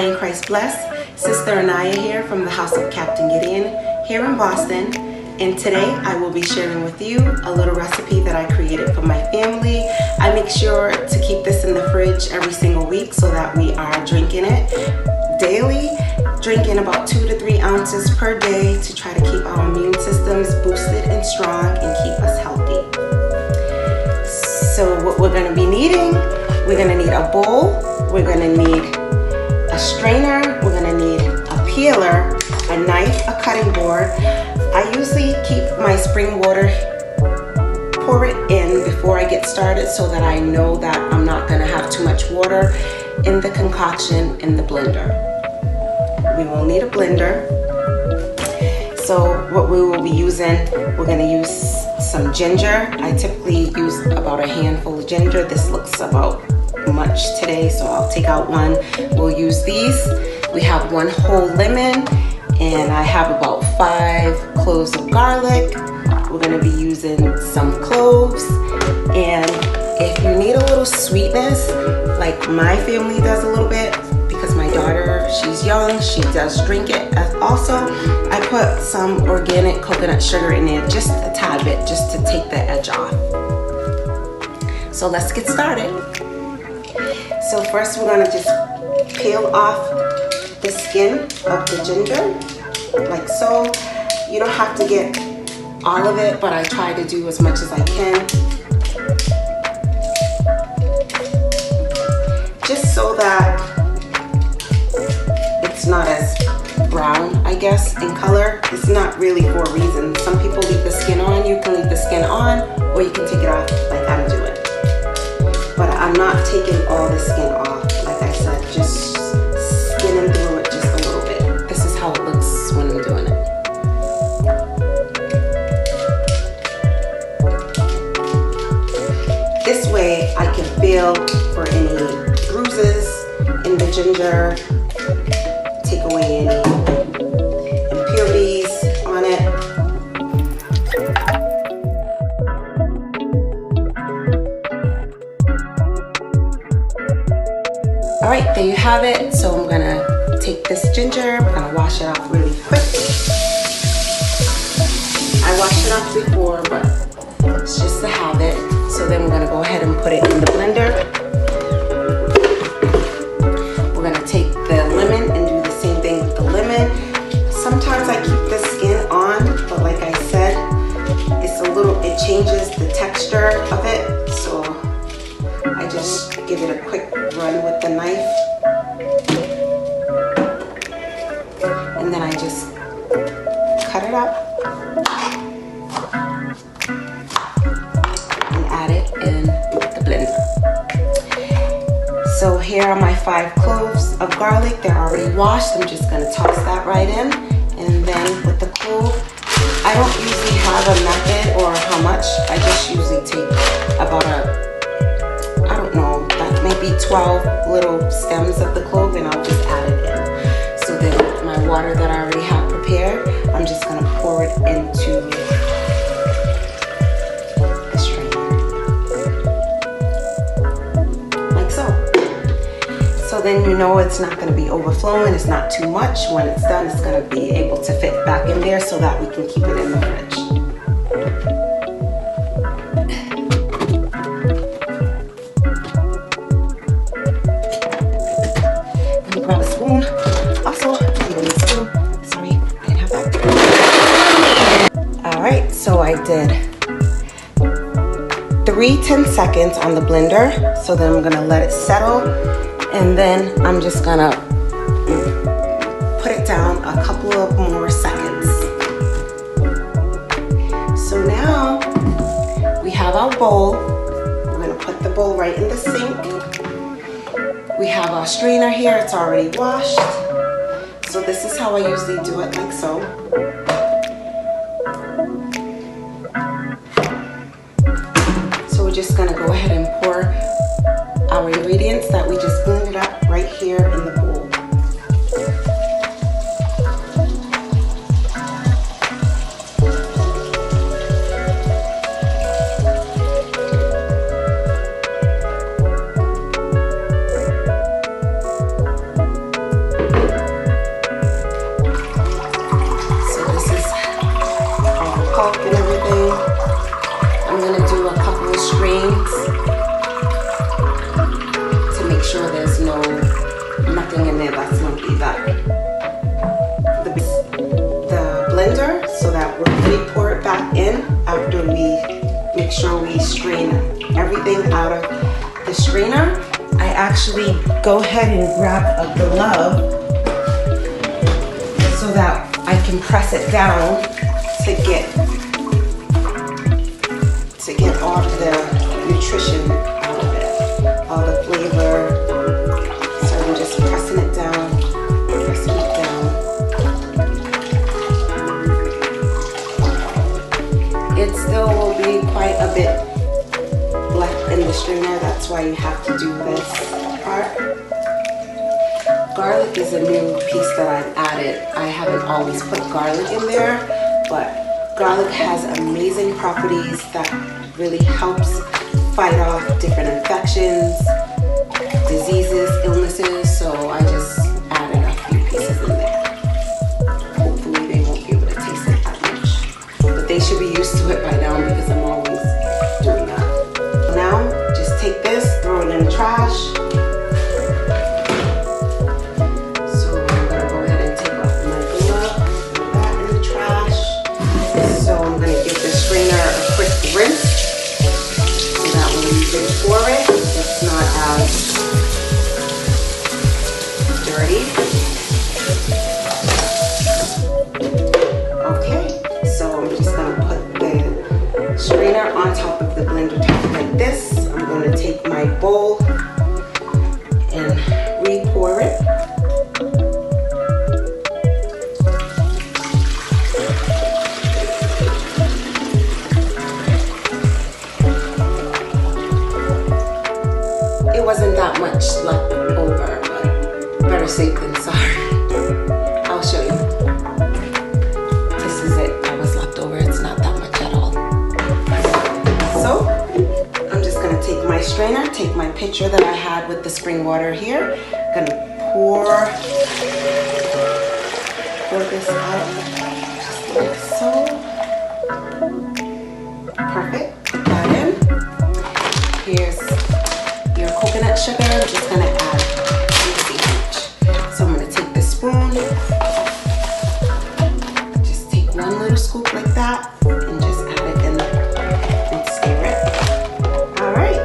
in Christ bless. Sister Anaya here from the House of Captain Gideon here in Boston. And today I will be sharing with you a little recipe that I created for my family. I make sure to keep this in the fridge every single week so that we are drinking it daily, drinking about 2 to 3 ounces per day to try to keep our immune systems boosted and strong and keep us healthy. So what we're going to be needing, we're going to need a bowl, we're going to need a strainer, we're going to need a peeler, a knife, a cutting board. I usually keep my spring water, pour it in before I get started so that I know that I'm not going to have too much water in the concoction in the blender. We will need a blender. So what we will be using, we're going to use some ginger. I typically use about a handful of ginger. This looks about much today, so I'll take out one. We'll use these. We have 1 whole lemon, and I have about 5 cloves of garlic. We're going to be using some cloves, and if you need a little sweetness, like my family does a little bit, because my daughter, she's young, she does drink it. Also, I put some organic coconut sugar in there, just a tad bit, just to take the edge off. So let's get started. So first we're going to just peel off the skin of the ginger, like so. You don't have to get all of it, but I try to do as much as I can. Just so that it's not as brown, I guess, in color. It's not really for a reason. Some people leave the skin on. You can leave the skin on, or you can take it off like I'm doing. But I'm not taking all the skin off. Like I said, just skinning through it just a little bit. This is how it looks when I'm doing it. This way I can feel for any bruises in the ginger, take away any impurities on it. Alright, there you have it. So I'm gonna take this ginger, I'm gonna wash it off really quick. I washed it off before, but it's just to have it. So then we're gonna go ahead and put it in the blender. We're gonna take the lemon and do the same thing with the lemon. Sometimes I keep the skin on, but like I said, it changes the texture of it. So I just give it a quick run with the knife. And then I just cut it up. In the blender. So here are my 5 cloves of garlic. They're already washed. I'm just going to toss that right in. And then with the clove, I don't usually have a method or how much. I just usually take about I don't know, like maybe 12 little stems of the clove, and I'll just add it in. So then my water that I already have prepared, I'm just going to pour it into then you know it's not going to be overflowing, it's not too much. When it's done, it's going to be able to fit back in there so that we can keep it in the fridge. Let me grab a spoon. Also, you don't need a spoon. Sorry, I didn't have that. Alright, so I did 3 10 seconds on the blender. So then I'm going to let it settle. And then I'm just gonna put it down a couple of more seconds. So now we have our bowl. We're gonna put the bowl right in the sink. We have our strainer here, it's already washed. So this is how I usually do it, like so. So we're just gonna go ahead and pour our ingredients that we just blended up right here in the bowl. in after we make sure we strain everything out of the strainer. I actually go ahead and grab a glove so that I can press it down to get all of the nutrition out of it, all the flavor. So I'm just pressing it down, pressing it down. It still will be quite a bit left in the strainer. That's why you have to do this part. Garlic is a new piece that I've added. I haven't always put garlic in there, but garlic has amazing properties that really helps fight off different infections, diseases, illnesses. So I just added a few pieces in there. Hopefully they won't be able to taste it that much, but they should be used to it by now because I'm always doing that. Now just take this, throw it in the trash. Rinse so that when you pour it, it's not as dirty. Okay, so I'm just going to put the strainer on top of the blender top like this. I'm going to take my bowl and re-pour it. It wasn't that much left over, but better safe than sorry. I'll show you. This is it. That was left over. It's not that much at all. So I'm just going to take my strainer, take my pitcher that I had with the spring water here. I'm going to pour this out just like so. Perfect. Put that in. Here's coconut sugar. I'm just going to add each. So I'm going to take the spoon, just take one little scoop like that, and just add it in and stir it. All right.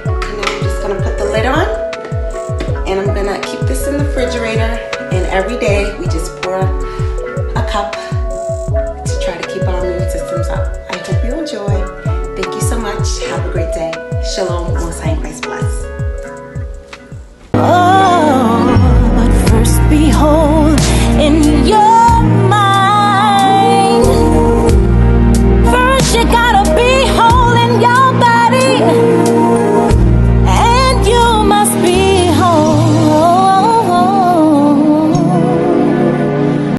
And now I'm just going to put the lid on, and I'm going to keep this in the refrigerator. And every day we just pour a cup to try to keep our immune systems up. I hope you enjoy. Thank you so much. Have a great day. Shalom.